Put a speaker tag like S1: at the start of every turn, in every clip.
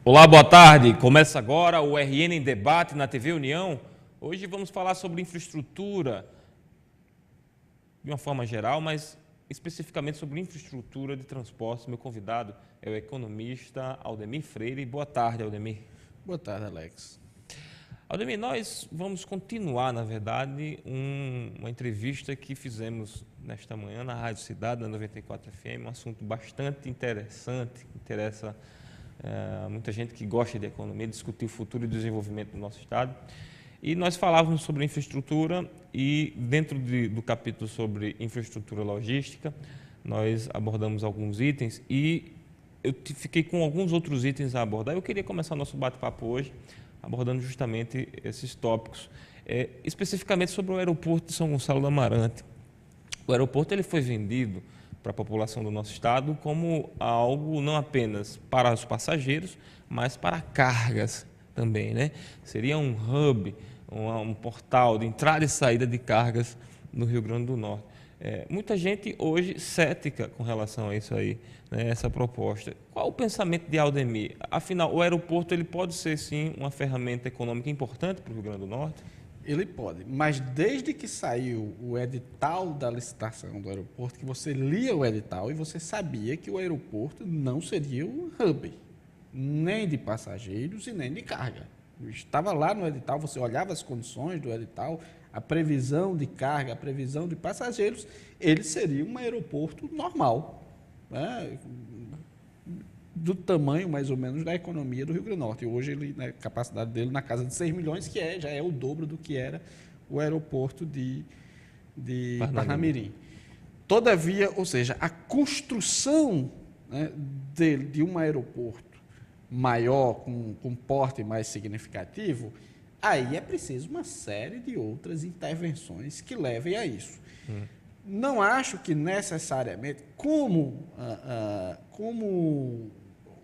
S1: Olá, boa tarde. Começa agora o RN em Debate na TV União. Hoje vamos falar sobre infraestrutura de uma forma geral, mas especificamente sobre infraestrutura de transporte. Meu convidado é o economista Aldemir Freire. Boa tarde, Aldemir.
S2: Boa tarde, Alex.
S1: Aldemir, nós vamos continuar, na verdade, uma entrevista que fizemos nesta manhã na Rádio Cidade, na 94 FM, um assunto bastante interessante, que interessa muita gente que gosta de economia, discutir o futuro e o desenvolvimento do nosso Estado. E nós falávamos sobre infraestrutura e dentro do capítulo sobre infraestrutura logística, nós abordamos alguns itens e eu fiquei com alguns outros itens a abordar. Eu queria começar o nosso bate-papo hoje abordando justamente esses tópicos, especificamente sobre o aeroporto de São Gonçalo do Amarante. O aeroporto ele foi vendido para a população do nosso estado como algo não apenas para os passageiros, mas para cargas também, né? Seria um hub, um portal de entrada e saída de cargas no Rio Grande do Norte. Muita gente hoje cética com relação a isso aí, né, essa proposta. Qual o pensamento de Aldemir? Afinal, o aeroporto ele pode ser, sim, uma ferramenta econômica importante para o Rio Grande do Norte?
S2: Ele pode, mas desde que saiu o edital da licitação do aeroporto, que você lia o edital e você sabia que o aeroporto não seria um hub, nem de passageiros e nem de carga. Estava lá no edital, você olhava as condições do edital, a previsão de carga, a previsão de passageiros, ele seria um aeroporto normal, né? Do tamanho, mais ou menos, da economia do Rio Grande do Norte. E hoje, a capacidade dele na casa de 6 milhões, que já é o dobro do que era o aeroporto de Parnamirim. Todavia, ou seja, a construção, né, de um aeroporto maior, com porte mais significativo, aí é preciso uma série de outras intervenções que levem a isso. Não acho que necessariamente, como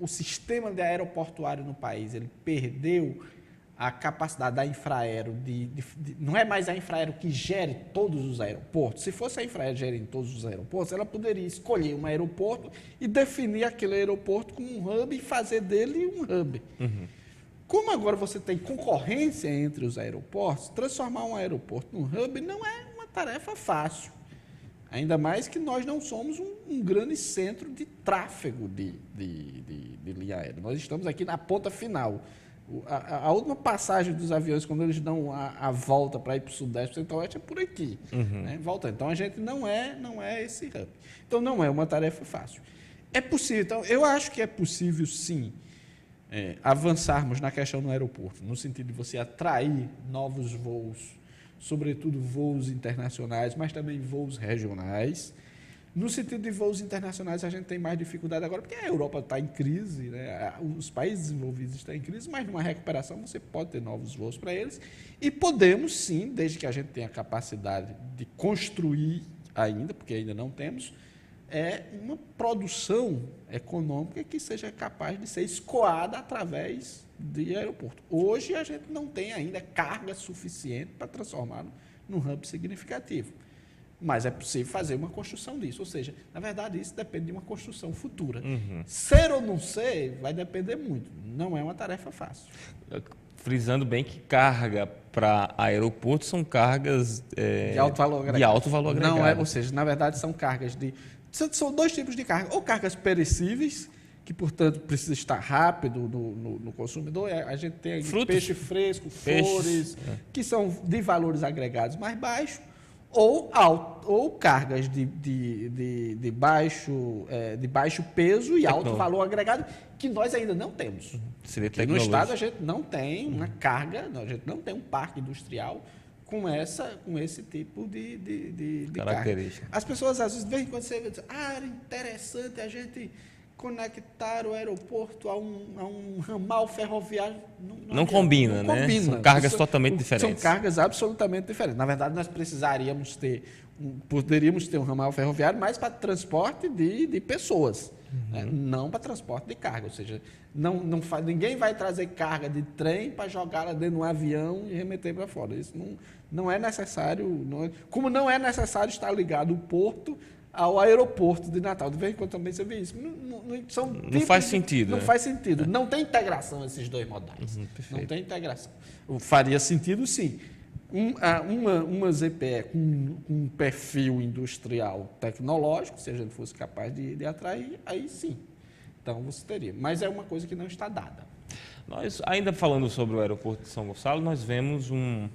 S2: o sistema de aeroportuário no país ele perdeu a capacidade da Infraero não é mais a Infraero que gere todos os aeroportos. Se fosse a Infraero gerindo todos os aeroportos, ela poderia escolher um aeroporto e definir aquele aeroporto como um hub e fazer dele um hub. Como agora você tem concorrência entre os aeroportos, transformar um aeroporto num hub não é uma tarefa fácil. Ainda mais que nós não somos um grande centro de tráfego de linha aérea. Nós estamos aqui na ponta final. A última passagem dos aviões, quando eles dão a volta para ir para o Sudeste, para o Centro-Oeste, é por aqui. Né? Volta. Então, a gente não é esse hub. Então, não é uma tarefa fácil. É possível. Então, eu acho que é possível, sim, avançarmos na questão do aeroporto, no sentido de você atrair novos voos, sobretudo voos internacionais, mas também voos regionais. No sentido de voos internacionais, a gente tem mais dificuldade agora, porque a Europa está em crise, né? Os países desenvolvidos estão em crise, mas numa recuperação você pode ter novos voos para eles. E podemos, sim, desde que a gente tenha a capacidade de construir ainda, porque ainda não temos, uma produção econômica que seja capaz de ser escoada através de aeroporto. Hoje a gente não tem ainda carga suficiente para transformar num hub significativo, mas é possível fazer uma construção disso, ou seja, na verdade isso depende de uma construção futura. Ser ou não ser vai depender muito, não é uma tarefa fácil.
S1: Frisando bem que carga para aeroporto são cargas
S2: de alto valor agregado.
S1: De alto valor agregado.
S2: Não ou seja, na verdade são cargas são dois tipos de carga, ou cargas perecíveis, que, portanto, precisa estar rápido no consumidor. A gente tem peixe fresco, flores, que são de valores agregados mais baixos, ou cargas de baixo peso e alto valor agregado, que nós ainda não temos. No Estado, a gente não tem uma carga, a gente não tem um parque industrial com esse tipo de
S1: característica.
S2: carga. As pessoas, às vezes, de vez em quando você vê, era interessante a gente conectar o aeroporto a um ramal ferroviário.
S1: Não combina, né?
S2: Combina.
S1: São cargas totalmente diferentes.
S2: São cargas absolutamente diferentes. Na verdade, nós poderíamos ter um ramal ferroviário mais para transporte de pessoas, né? Não para transporte de carga. Ou seja, ninguém vai trazer carga de trem para jogar lá dentro de um avião e remeter para fora. Isso não é necessário. Como não é necessário estar ligado o porto ao aeroporto de Natal. De vez em quando também você vê isso.
S1: Não faz sentido.
S2: Não faz sentido. Não tem integração esses dois modais. Não tem integração. Faria sentido, sim. Uma ZPE com um perfil industrial tecnológico, se a gente fosse capaz de atrair, aí sim. Então você teria. Mas é uma coisa que não está dada.
S1: Nós, ainda falando sobre o aeroporto de São Gonçalo, nós vemos um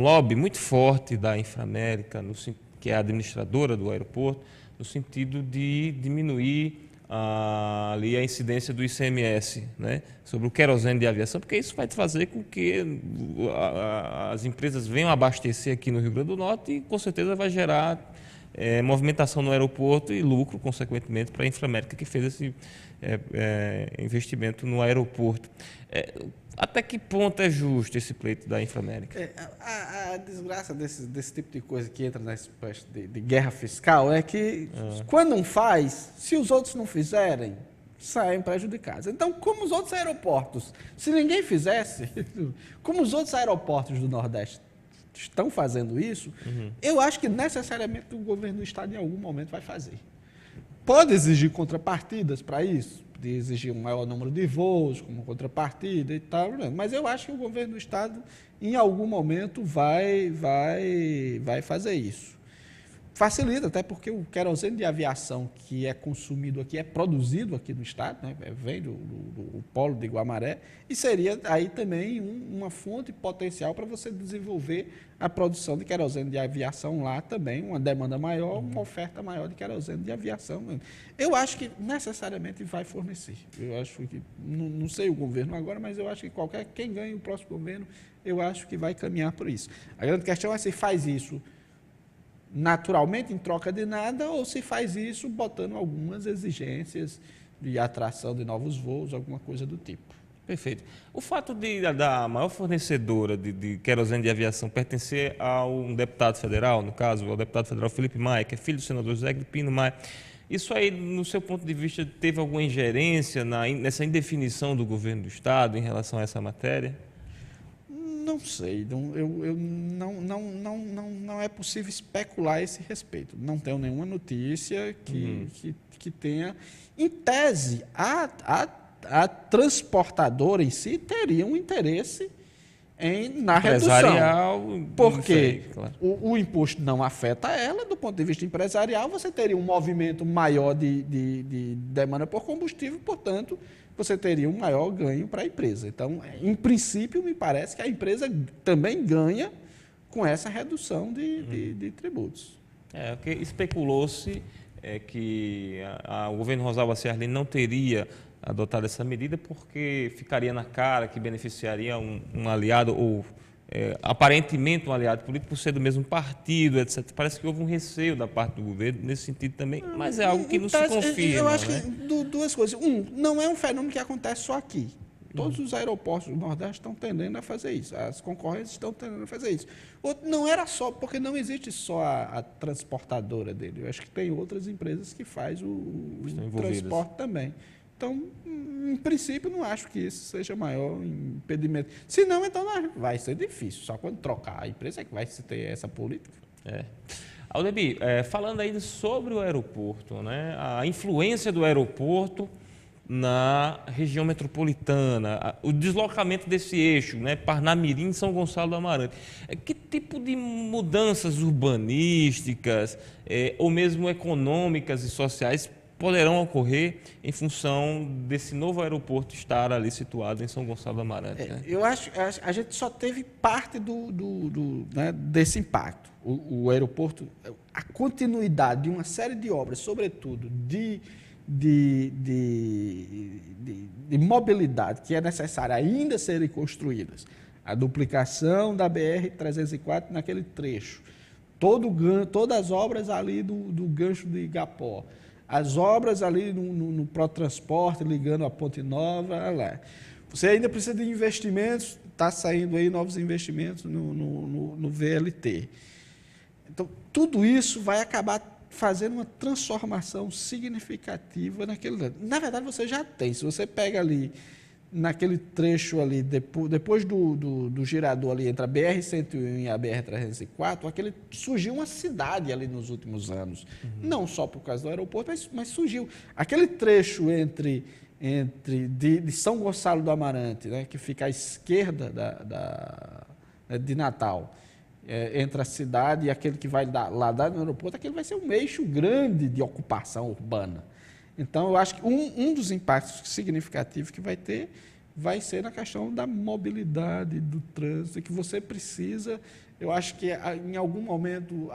S1: lobby muito forte da Inframérica, que é a administradora do aeroporto, no sentido de diminuir ali a incidência do ICMS, né, sobre o querosene de aviação, porque isso vai fazer com que as empresas venham abastecer aqui no Rio Grande do Norte e, com certeza, vai gerar movimentação no aeroporto e lucro, consequentemente, para a Inframérica, que fez esse investimento no aeroporto. Até que ponto é justo esse pleito da Inframérica?
S2: A desgraça desse tipo de coisa que entra nessa espécie de guerra fiscal é que, quando um faz, se os outros não fizerem, saem prejudicados. Então, como os outros aeroportos, se ninguém fizesse, como os outros aeroportos do Nordeste estão fazendo isso, eu acho que necessariamente o governo do Estado, em algum momento, vai fazer. Pode exigir contrapartidas para isso, de exigir um maior número de voos como contrapartida e tal, mas eu acho que o governo do Estado, em algum momento, vai fazer isso. Facilita, até porque o querosene de aviação que é consumido aqui, é produzido aqui no Estado, né? Vem do polo de Guamaré, e seria aí também uma fonte potencial para você desenvolver a produção de querosene de aviação lá também, uma demanda maior, uma oferta maior de querosene de aviação. Eu acho que necessariamente vai fornecer. Eu acho que, não sei o governo agora, mas eu acho que quem ganha o próximo governo, eu acho que vai caminhar por isso. A grande questão é se faz isso naturalmente, em troca de nada, ou se faz isso botando algumas exigências de atração de novos voos, alguma coisa do tipo.
S1: Perfeito. O fato da maior fornecedora de querosene de aviação pertencer a um deputado federal, no caso, ao deputado federal Felipe Maia, que é filho do senador José Agripino Maia, isso aí, no seu ponto de vista, teve alguma ingerência nessa indefinição do governo do Estado em relação a essa matéria?
S2: Não sei, não é possível especular a esse respeito. Não tenho nenhuma notícia que tenha. Em tese, a transportadora em si teria um interesse na redução. Porque
S1: sei, claro.
S2: o imposto não afeta ela, do ponto de vista empresarial, você teria um movimento maior de demanda por combustível, portanto, você teria um maior ganho para a empresa. Então, em princípio, me parece que a empresa também ganha com essa redução de tributos.
S1: Porque especulou-se que o governo Rosalba Ciarline não teria adotado essa medida porque ficaria na cara que beneficiaria um aliado ou aparentemente um aliado político por ser do mesmo partido, etc. Parece que houve um receio da parte do governo nesse sentido também, mas é algo que não se confirma.
S2: Eu acho que duas coisas. Não é um fenômeno que acontece só aqui. Todos os aeroportos do Nordeste estão tendendo a fazer isso. As concorrentes estão tendendo a fazer isso. Não era só, porque não existe só a transportadora dele. Eu acho que tem outras empresas que fazem o transporte também. Então, em princípio, não acho que esse seja o maior impedimento. Se não, então vai ser difícil. Só quando trocar a empresa é que vai se ter essa política.
S1: Aldemir, falando aí sobre o aeroporto, né? A influência do aeroporto na região metropolitana, o deslocamento desse eixo, né? Parnamirim, São Gonçalo do Amarante. Que tipo de mudanças urbanísticas ou mesmo econômicas e sociais poderão ocorrer em função desse novo aeroporto estar ali situado em São Gonçalo do Amarante? Né?
S2: Eu acho que a gente só teve parte né, desse impacto. O aeroporto, a continuidade de uma série de obras, sobretudo de mobilidade que é necessária ainda serem construídas A duplicação da BR-304 naquele trecho. Todas as obras ali do gancho de Igapó. As obras ali no Protransporte, ligando a Ponte Nova, lá. Você ainda precisa de investimentos, está saindo aí novos investimentos no VLT. Então, tudo isso vai acabar fazendo uma transformação significativa naquele... Na verdade, você já tem. Se você pega ali, naquele trecho ali, depois do girador ali entre a BR-101 e a BR-304, surgiu uma cidade ali nos últimos anos. Não só por causa do aeroporto, mas surgiu. Aquele trecho de São Gonçalo do Amarante, né, que fica à esquerda de Natal, entre a cidade e aquele que vai lá no aeroporto, aquele vai ser um eixo grande de ocupação urbana. Então, eu acho que um dos impactos significativos que vai ser na questão da mobilidade, do trânsito, que você precisa, eu acho que em algum momento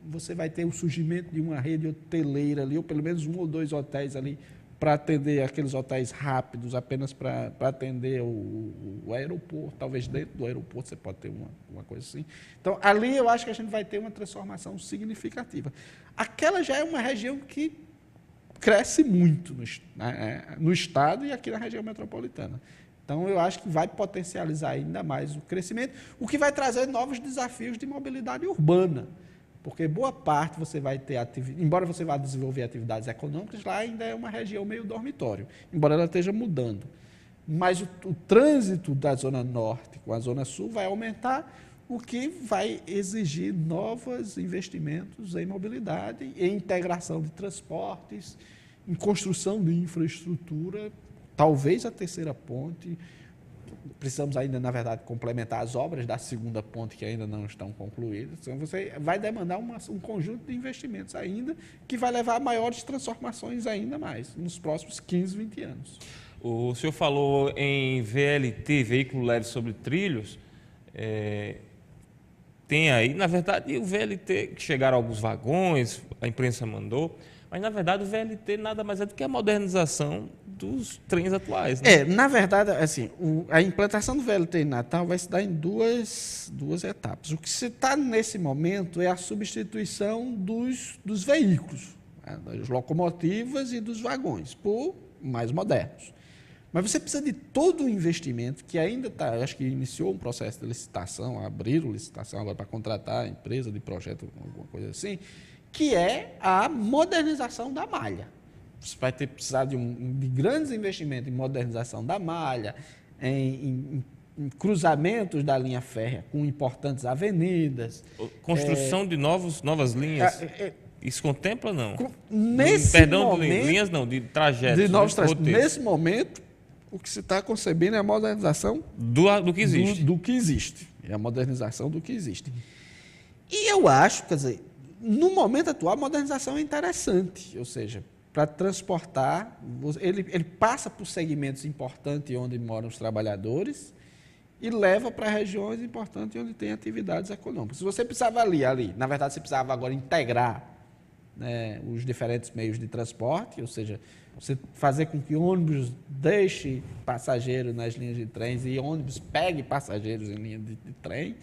S2: você vai ter o surgimento de uma rede hoteleira ali, ou pelo menos 1 ou 2 hotéis ali, para atender aqueles hotéis rápidos, apenas para atender o aeroporto. Talvez dentro do aeroporto você pode ter uma coisa assim. Então, ali eu acho que a gente vai ter uma transformação significativa. Aquela já é uma região que cresce muito no estado e aqui na região metropolitana. Então, eu acho que vai potencializar ainda mais o crescimento, o que vai trazer novos desafios de mobilidade urbana. Porque boa parte você vai ter embora você vá desenvolver atividades econômicas, lá ainda é uma região meio dormitório, embora ela esteja mudando. Mas o trânsito da Zona Norte com a Zona Sul vai aumentar, o que vai exigir novos investimentos em mobilidade, em integração de transportes, em construção de infraestrutura, talvez a terceira ponte. Precisamos ainda, na verdade, complementar as obras da segunda ponte que ainda não estão concluídas. Então, você vai demandar um conjunto de investimentos ainda que vai levar a maiores transformações ainda mais nos próximos 15, 20 anos.
S1: O senhor falou em VLT, veículo leve sobre trilhos. Tem aí, na verdade, o VLT, que chegaram alguns vagões, a imprensa mandou, mas, na verdade, o VLT nada mais é do que a modernização dos trens atuais. Né?
S2: Na verdade, assim, a implantação do VLT em Natal vai se dar em duas etapas. O que se está nesse momento é a substituição dos veículos, né, das locomotivas e dos vagões, por mais modernos. Mas você precisa de todo o investimento que ainda está, acho que iniciou um processo de licitação, abriram licitação agora para contratar a empresa de projeto, alguma coisa assim, que é a modernização da malha. Você vai precisar de grandes investimentos em modernização da malha, em cruzamentos da linha férrea com importantes avenidas.
S1: Construção de novas linhas. Isso contempla, não?
S2: Linhas
S1: não, de trajetos.
S2: De novos trajetos. Nesse momento, o que se está concebendo é a modernização
S1: do que existe.
S2: Do que existe. É a modernização do que existe. E eu acho, quer dizer, no momento atual, a modernização é interessante, ou seja, para transportar, ele passa por segmentos importantes onde moram os trabalhadores e leva para regiões importantes onde tem atividades econômicas. Se você precisava ali, na verdade, você precisava agora integrar, né, os diferentes meios de transporte, ou seja, você fazer com que ônibus deixe passageiros nas linhas de trens e ônibus pegue passageiros em linha de trem,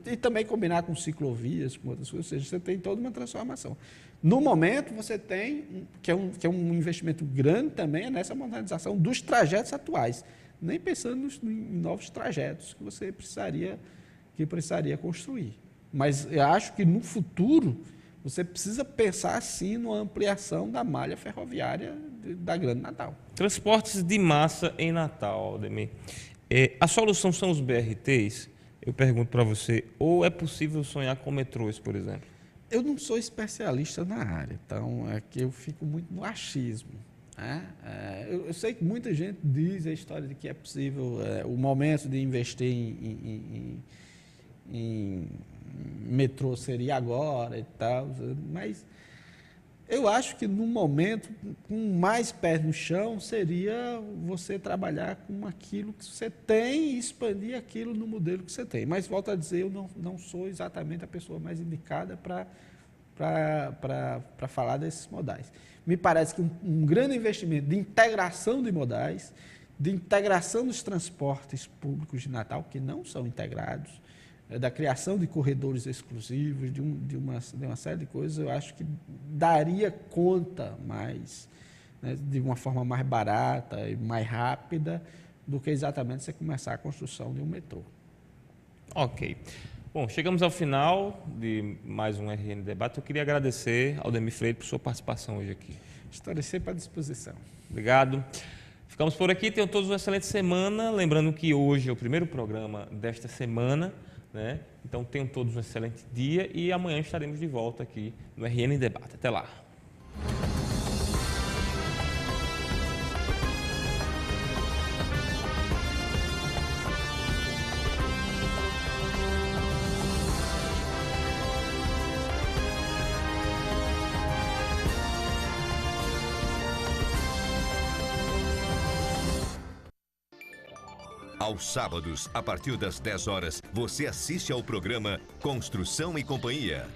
S2: e também combinar com ciclovias, com outras coisas, ou seja, você tem toda uma transformação. No momento, você tem, que é um investimento grande também, nessa modernização dos trajetos atuais, nem pensando em novos trajetos que você precisaria construir. Mas eu acho que no futuro, você precisa pensar, sim, numa ampliação da malha ferroviária da Grande Natal.
S1: Transportes de massa em Natal, Aldemir. A solução são os BRTs? Eu pergunto para você, ou é possível sonhar com metrôs, por exemplo?
S2: Eu não sou especialista na área, então aqui eu fico muito no achismo. Né? Eu sei que muita gente diz a história de que é possível, o momento de investir em metrô seria agora e tal, mas eu acho que no momento, com mais pés no chão, seria você trabalhar com aquilo que você tem e expandir aquilo no modelo que você tem. Mas, volto a dizer, eu não sou exatamente a pessoa mais indicada para falar desses modais. Me parece que um grande investimento de integração de modais, de integração dos transportes públicos de Natal, que não são integrados, da criação de corredores exclusivos, de uma série de coisas, eu acho que daria conta mais, né, de uma forma mais barata e mais rápida, do que exatamente você começar a construção de um metrô.
S1: Ok. Bom, chegamos ao final de mais um RN Debate. Eu queria agradecer ao Aldemir Freire por sua participação hoje aqui.
S2: Estarei sempre à disposição.
S1: Obrigado. Ficamos por aqui. Tenham todos uma excelente semana. Lembrando que hoje é o primeiro programa desta semana, né? Então tenham todos um excelente dia e amanhã estaremos de volta aqui no RN Debate. Até lá.
S3: Aos sábados, a partir das 10 horas, você assiste ao programa Construção e Companhia.